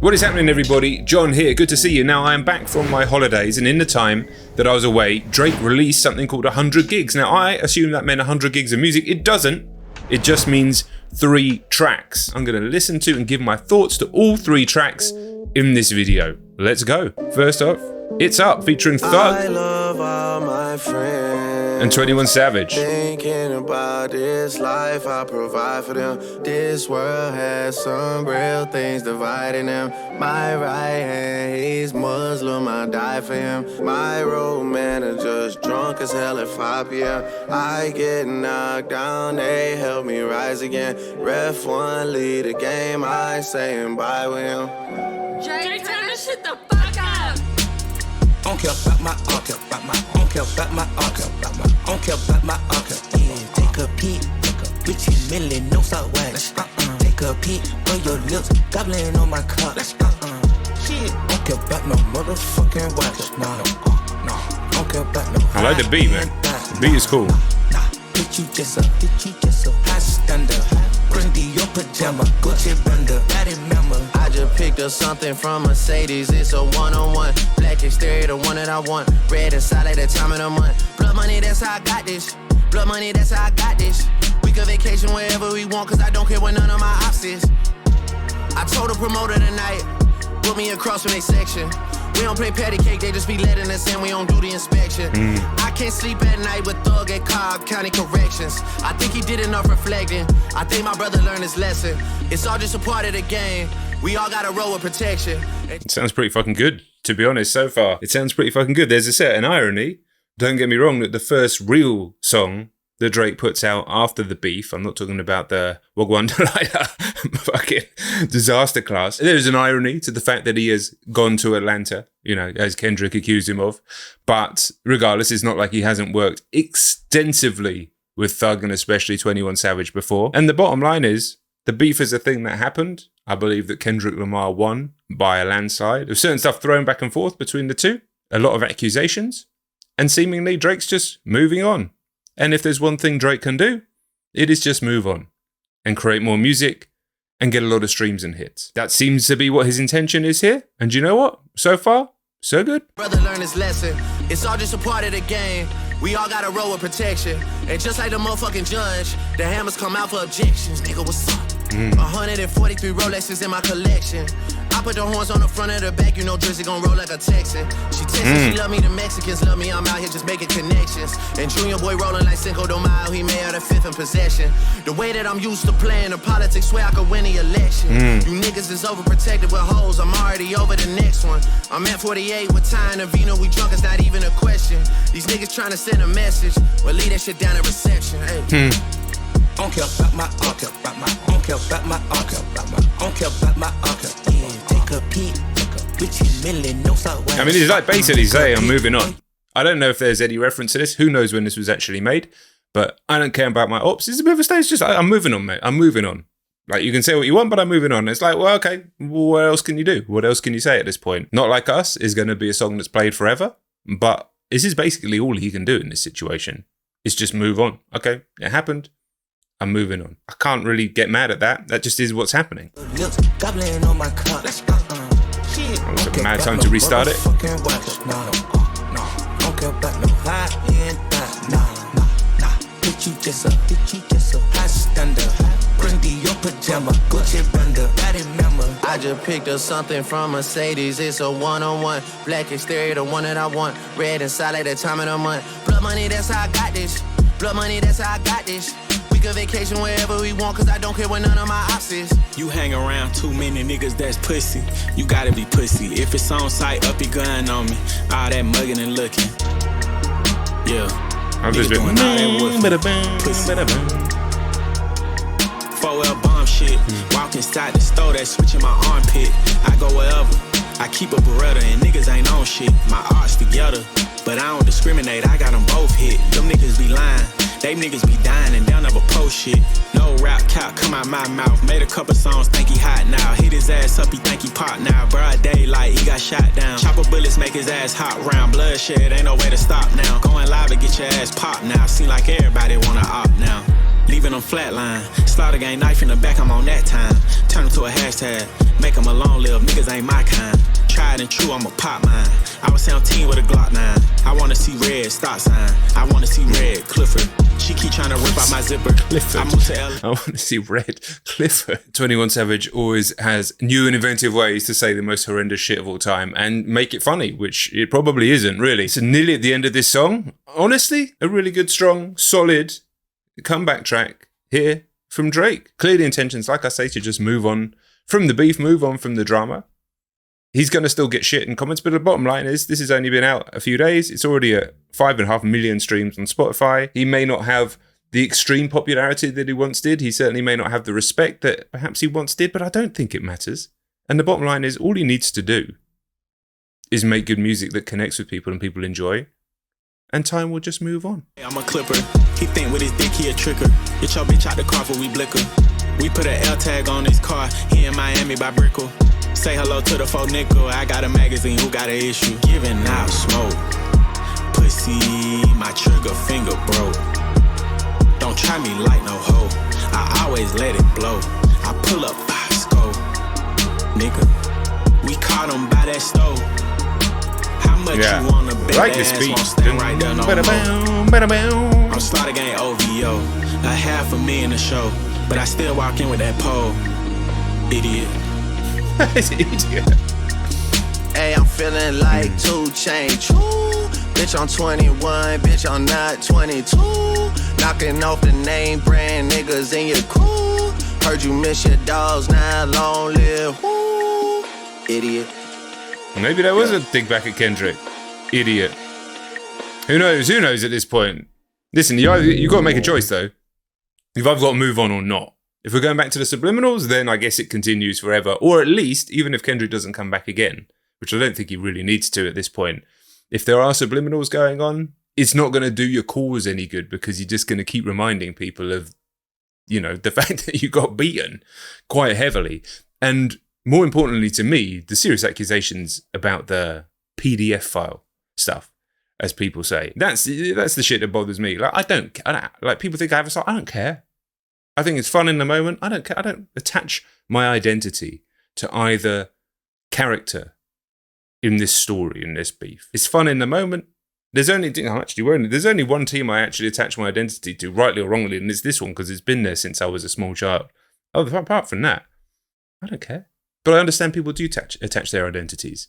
What is happening, everybody? John here, good to see you. Now, I am back from my holidays, and in the time that I was away, Drake released something called 100 gigs. Now, I assumed that meant 100 gigs of music. It doesn't. It just means 3 tracks. I'm going to listen to and give my thoughts to all 3 tracks in this video. Let's go. First off, It's Up featuring Thug I love all my friends and 21 Savage. Thinking about this life I provide for them. This world has some real things dividing them. My right hand, he's Muslim, I die for him. My road manager's drunk as hell at 5 p.m. I get knocked down, they help me rise again. Ref 1 lead the game, I saying bye with him. Drake, turn this shit the fuck up. Don't care about my uncle, don't care about my uncle, don't care about my uncle. Yeah, take a peek, Richie Millie, no Southwest. Take a peek on your lips, gobbling on my cup. Shit, don't care about no motherfucking watch. No, don't care about no. I like the beat, man. The beat is cool. Did you just a high standard? Printy your pajama, Gucci bender, daddy member. I just picked up something from Mercedes, it's a one-on-one. Black exterior, the one that I want. Red inside like the time of the month. Blood money, that's how I got this. Blood money, that's how I got this. We can vacation wherever we want, cause I don't care what none of my ops is. I told the promoter tonight, put me across from their section. We don't play patty cake, they just be letting us in, we don't do the inspection. I can't sleep at night with Thug at Cobb County Corrections. I think he did enough reflecting. I think my brother learned his lesson. It's all just a part of the game. We all gotta roll with protection. It sounds pretty fucking good, to be honest, so far. It sounds pretty fucking good. There's a certain irony. Don't get me wrong, that the first real song that Drake puts out after the beef, I'm not talking about the Wagwan Delilah fucking disaster class. There's an irony to the fact that he has gone to Atlanta, you know, as Kendrick accused him of. But regardless, it's not like he hasn't worked extensively with Thug and especially 21 Savage before. And the bottom line is, the beef is a thing that happened. I believe that Kendrick Lamar won by a landslide. There's certain stuff thrown back and forth between the two, a lot of accusations, and seemingly Drake's just moving on. And if there's one thing Drake can do, it is just move on and create more music and get a lot of streams and hits. That seems to be what his intention is here. And you know what? So far, so good. Brother learned his lesson. It's all just a part of the game. We all gotta roll with protection. And just like the motherfucking judge, the hammers come out for objections. Nigga, what's up? 143 Rolexes in my collection. I put the horns on the front of the back, you know Drizzy gon' roll like a Texan. She Texan, she love me, the Mexicans love me, I'm out here just making connections. And Junior boy rolling like Cinco de Mayo, he made out of 5th in possession. The way that I'm used to playing the politics, swear I could win the election. You niggas is overprotected with hoes, I'm already over the next one. I'm at 48 with Ty and Avino, we drunk, it's not even a question. These niggas trying to send a message, well leave that shit down at reception. Hey. Don't care about my uncle, don't care about my uncle, don't care about my uncle. Yeah, take a peek, Richie Millie, no Southwest. I mean, it's like basically saying I'm moving on. I don't know if there's any reference to this. Who knows when this was actually made? But I don't care about my ops. It's a bit of a stage. Just I'm moving on, mate. I'm moving on. Like, you can say what you want, but I'm moving on. It's like, well, okay, what else can you do? What else can you say at this point? Not Like Us is going to be a song that's played forever, but this is basically all he can do in this situation. It's just move on. Okay, it happened. I'm moving on. I can't really get mad at that. That just is what's happening. Lips gobbling on my cup. It's a mad time to restart it. Don't care about no high-end. Did you just a high standard? Printy your pajama, Gucci bender, daddy member. I just picked up something from Mercedes, it's a one-on-one. Black exterior, the one that I want. Red inside like the time of the month. Blood money, that's how I got this. Blood money, that's how I got this. We can vacation wherever we want, cause I don't care what none of my ops is. You hang around too many niggas that's pussy. You gotta be pussy. If it's on site, up your gun on me. All that mugging and looking. Yeah. I'm just doing all that pussy. 4L bomb shit. Walk inside the store, that switch in my armpit. I go wherever. I keep a Beretta and niggas ain't on shit. My art's together, but I don't discriminate. I got them both hit. Them niggas be lying. They niggas be dying and they'll never post shit. No rap cap come out my mouth. Made a couple songs, think he hot now. Hit his ass up, he think he pop now. Broad daylight, he got shot down. Chopper bullets make his ass hot round. Bloodshed, ain't no way to stop now. Going live and get your ass popped now. Seem like everybody wanna opt now. leaving them flatline. Slaughter gang knife in the back, I'm on that time. Turn them to a hashtag, make them a long live, niggas ain't my kind. Tried and true, I'm a pop mine. I was 17 with a Glock 9. I wanna see red, stop sign. I wanna see red, Clifford. She keep trying to rip out my zipper. Clifford. I moved to LA. I want to see red. Clifford. 21 Savage always has new and inventive ways to say the most horrendous shit of all time and make it funny, which it probably isn't, really. So nearly at the end of this song, honestly, a really good, strong, solid comeback track here from Drake. Clear the intentions, like I say, to just move on from the beef, move on from the drama. He's going to still get shit in comments, but the bottom line is this has only been out a few days. It's already at 5.5 million streams on Spotify. He may not have the extreme popularity that he once did. He certainly may not have the respect that perhaps he once did, but I don't think it matters. And the bottom line is all he needs to do is make good music that connects with people and people enjoy. And time will just move on. I'm a clipper. He think with his dick he a tricker. Get your bitch out the car for we blicker. We put an L tag on his car. He in Miami by Brickell. Say hello to the 4 nickel. I got a magazine, who got an issue? Giving out smoke. Pussy, my trigger finger broke. Don't try me like no hoe. I always let it blow. I pull up 5 scope. Nigga, we caught him by that stove. How much you wanna bet like ass this beat. won't stand right there no more. I'm Slaughter Gang OVO. $500,000 a show. But I still walk in with that pole. Idiot. Idiot. Hey, I'm feeling like 2 Chainz. Bitch, I'm 21, bitch, I'm not 22. Knocking off the name brand niggas in your crew. Heard you miss your dogs, now long live. Woo. Idiot. Maybe that was a dig back at Kendrick. Idiot. Who knows? Who knows at this point? Listen, you got to make a choice, though. If I've got to move on or not. If we're going back to the subliminals, then I guess it continues forever. Or at least, even if Kendrick doesn't come back again, which I don't think he really needs to at this point, if there are subliminals going on, it's not going to do your cause any good because you're just going to keep reminding people of, you know, the fact that you got beaten quite heavily. And more importantly to me, the serious accusations about the PDF file stuff, as people say. That's the shit that bothers me. Like, I don't like people think I have a song. I don't care. I think it's fun in the moment. I don't care. I don't attach my identity to either character in this story, in this beef. It's fun in the moment. There's only one team I actually attach my identity to, rightly or wrongly, and it's this one because it's been there since I was a small child. Oh, apart from that, I don't care. But I understand people do attach their identities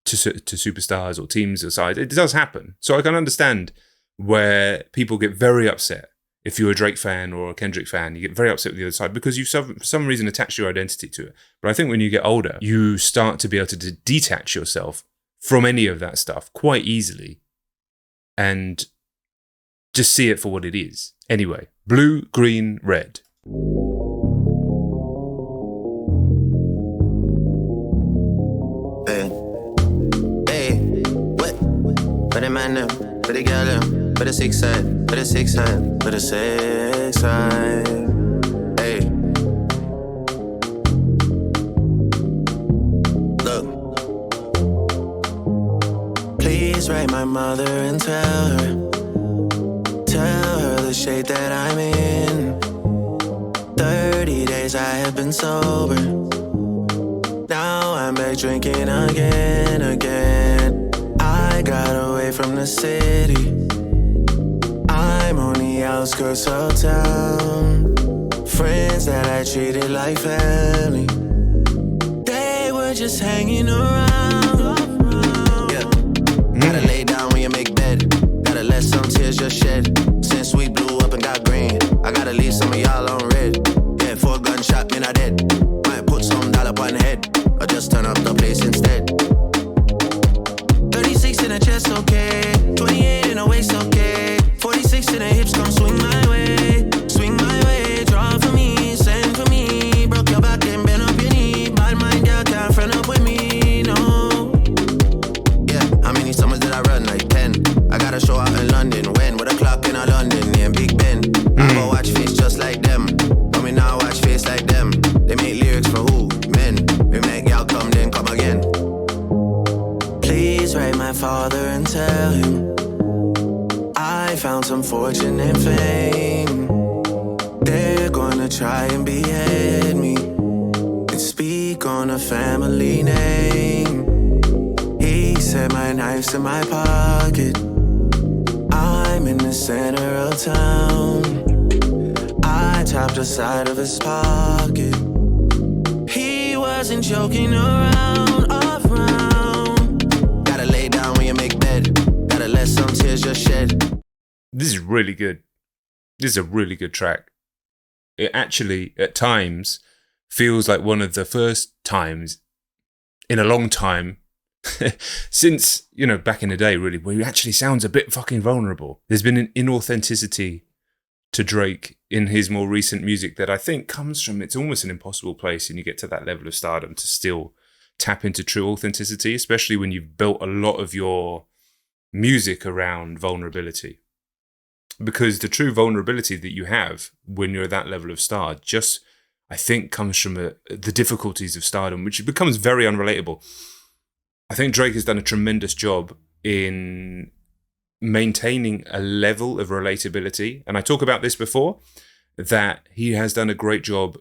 to superstars or teams or sides. It does happen. So I can understand where people get very upset. If you're a Drake fan or a Kendrick fan, you get very upset with the other side because you've for some reason attached your identity to it. But I think when you get older, you start to be able to detach yourself from any of that stuff quite easily and just see it for what it is. Anyway, blue, green, red. For the man them, for the girl them, for the 6 side, for the 6 side, for the 6 side. Hey. Look. Please write my mother and tell her the shape that I'm in. 30 days I have been sober. Now I'm back drinking again. I got away from the city. I'm on the outskirts of town. Friends that I treated like family, they were just hanging around. Yeah. Gotta lay down when you make bed. Gotta let some tears just shed. Since we blew up and got green, I gotta leave some of y'all on red. Yeah, for a gunshot, man, I dead. Might put some dollar on the head, or just turn up the place instead. 36 in the chest, okay. 28 in the waist, okay. 46 in the hips, come swing my way. Swing my way, draw for me, send for me. Broke your back and bend up your knee. Bad mind, girl, can't friend up with me, no. Yeah, how many summers did I run? Like 10. I got a show out in London. When? With a clock in London, yeah, Big Ben. I go watch face just like them. But me now watch face like them. They make lyrics for who? Men. We make y'all come, then come again. Please write my father and tell him I found some fortune and fame. try and behead me and speak on a family name. He said my knife's in my pocket. I'm in the center of town. I tapped the side of his pocket. He wasn't joking around. Gotta lay down when you make bed. Gotta let some tears just shed. This is really good. This is a really good track. It actually, at times, feels like one of the first times in a long time since, back in the day, really, where he actually sounds a bit fucking vulnerable. There's been an inauthenticity to Drake in his more recent music that I think comes from, it's almost an impossible place, and you get to that level of stardom to still tap into true authenticity, especially when you've built a lot of your music around vulnerability. Because the true vulnerability that you have when you're at that level of star just, I think, comes from the difficulties of stardom, which becomes very unrelatable. I think Drake has done a tremendous job in maintaining a level of relatability. And I talk about this before, that he has done a great job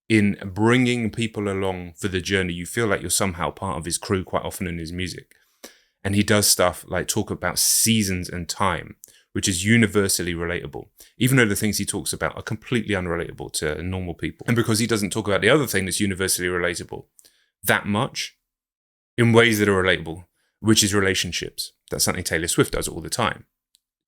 in bringing people along for the journey. You feel like you're somehow part of his crew quite often in his music. And he does stuff like talk about seasons and time, which is universally relatable, even though the things he talks about are completely unrelatable to normal people. And because he doesn't talk about the other thing that's universally relatable that much in ways that are relatable, which is relationships. That's something Taylor Swift does all the time.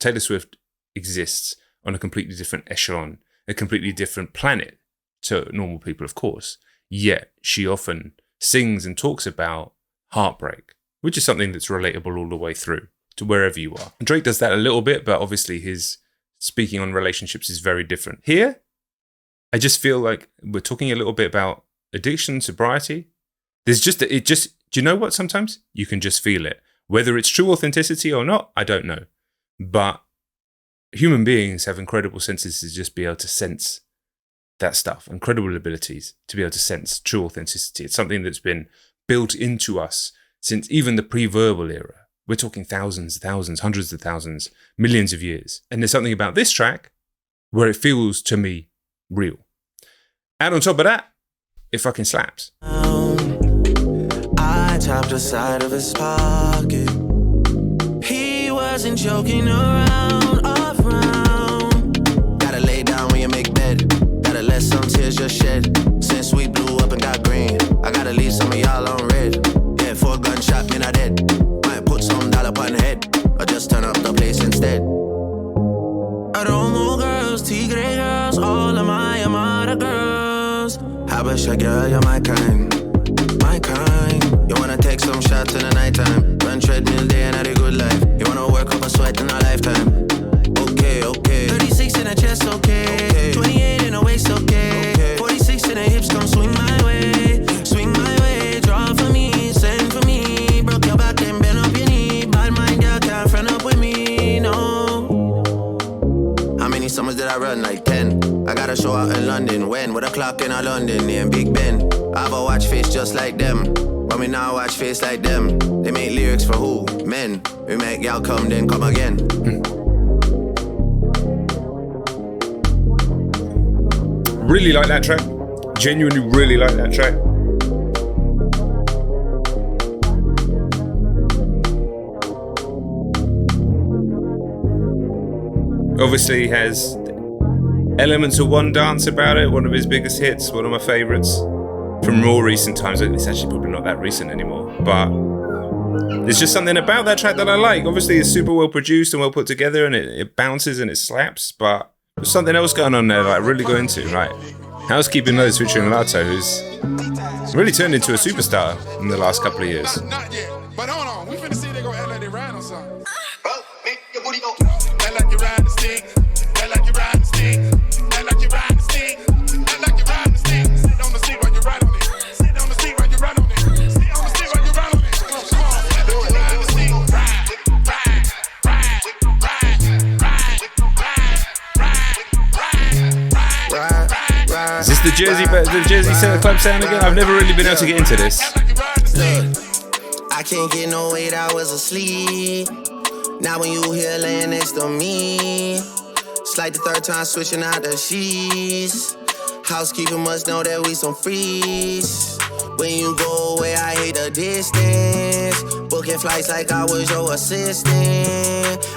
Taylor Swift exists on a completely different echelon, a completely different planet to normal people, of course. Yet she often sings and talks about heartbreak, which is something that's relatable all the way through to wherever you are. And Drake does that a little bit, but obviously his speaking on relationships is very different. Here, I just feel like we're talking a little bit about addiction, sobriety. Do you know what? Sometimes you can just feel it. Whether it's true authenticity or not, I don't know. But human beings have incredible senses to just be able to sense that stuff, incredible abilities to be able to sense true authenticity. It's something that's been built into us since even the pre-verbal era. We're talking thousands, hundreds of thousands, millions of years. And there's something about this track where it feels to me real. And on top of that, it fucking slaps. I tapped the side of his pocket. He wasn't joking around. Gotta lay down when you make bed. Gotta let some tears just shed. Since we blew up and got green, I gotta leave some of y'all on red. Yeah, for a gunshot, me not dead. Might put some dollar on the head, or just turn up the place instead. Aromo girls, tigre girls, all of my Amada girls. Habasha girl, you're my kind. My kind. You wanna take some shots in the nighttime. Run treadmill day and have a good life. You wanna work up a sweat in a lifetime. Okay. 36 in the chest, okay. 28 in the waist, okay. 46 in the hips, come swing my way. Swing my way, draw for me, send for me. Broke your back and bend up your knee. Bad mind girl can't friend up with me, no. How many summers did I run? Like 10. I got a show out in London. When? With a clock in London, near Big Ben. I have a watch face just like them, but me now watch face like them. They make lyrics for who? Men. We make y'all come, then come again. Really like that track. Genuinely really like that track. Obviously has elements of One Dance about it, one of his biggest hits, one of my favourites from more recent times. It's actually probably not that recent anymore, but there's just something about that track that I like. Obviously it's super well produced and well put together, and it bounces and it slaps, but there's something else going on there that I really go into, right? Housekeeping Notes featuring Lato, who's really turned into a superstar in the last couple of years. Not yet, but hold on, we finna see they gon' act like they ride on something. Act like you ride the stick, act like you ride the stick, act like you ride the stick, act like you ride the stick. Sit on the stick while you ride on it. Sit on the stick while you ride on it. Sit on the stick while you ride on it. Come on, act like you ride the stick, ride. Is this the Jersey Center Club sound again? I've never really been able to get into this. Look, I can't get no 8 hours of sleep. Now when you here laying next to me, it's like the third time switching out the sheets. Housekeeping must know that we some freaks. When you go away, I hate the distance. Booking flights like I was your assistant.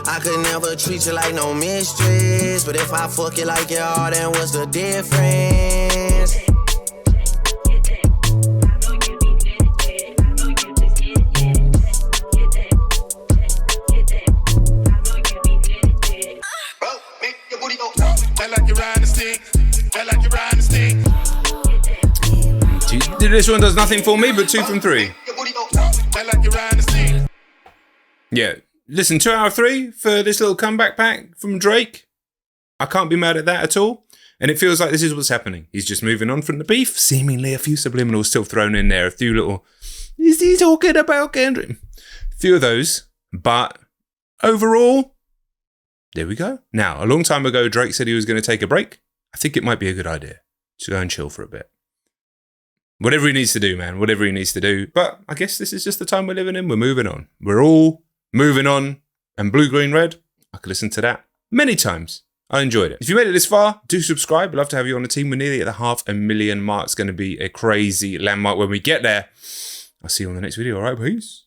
I could never treat you like no mistress. But if I fuck you like y'all, then what's the difference? I like you riding the stick. I like you riding the stick. This one does nothing for me, but 2 from 3. I like you riding the stick. Yeah, listen, 2 out of 3 for this little comeback pack from Drake. I can't be mad at that at all. And it feels like this is what's happening. He's just moving on from the beef. Seemingly a few subliminals still thrown in there. A few little, is he talking about Kendrick? A few of those. But overall, there we go. Now, a long time ago, Drake said he was going to take a break. I think it might be a good idea to go and chill for a bit. Whatever he needs to do, man. Whatever he needs to do. But I guess this is just the time we're living in. We're moving on. We're all moving on. And Blue, Green, Red, I could listen to that many times. I enjoyed it. If you made it this far, do subscribe. I'd love to have you on the team. We're nearly at the 500,000 mark. It's going to be a crazy landmark when we get there. I'll see you on the next video. All right, peace.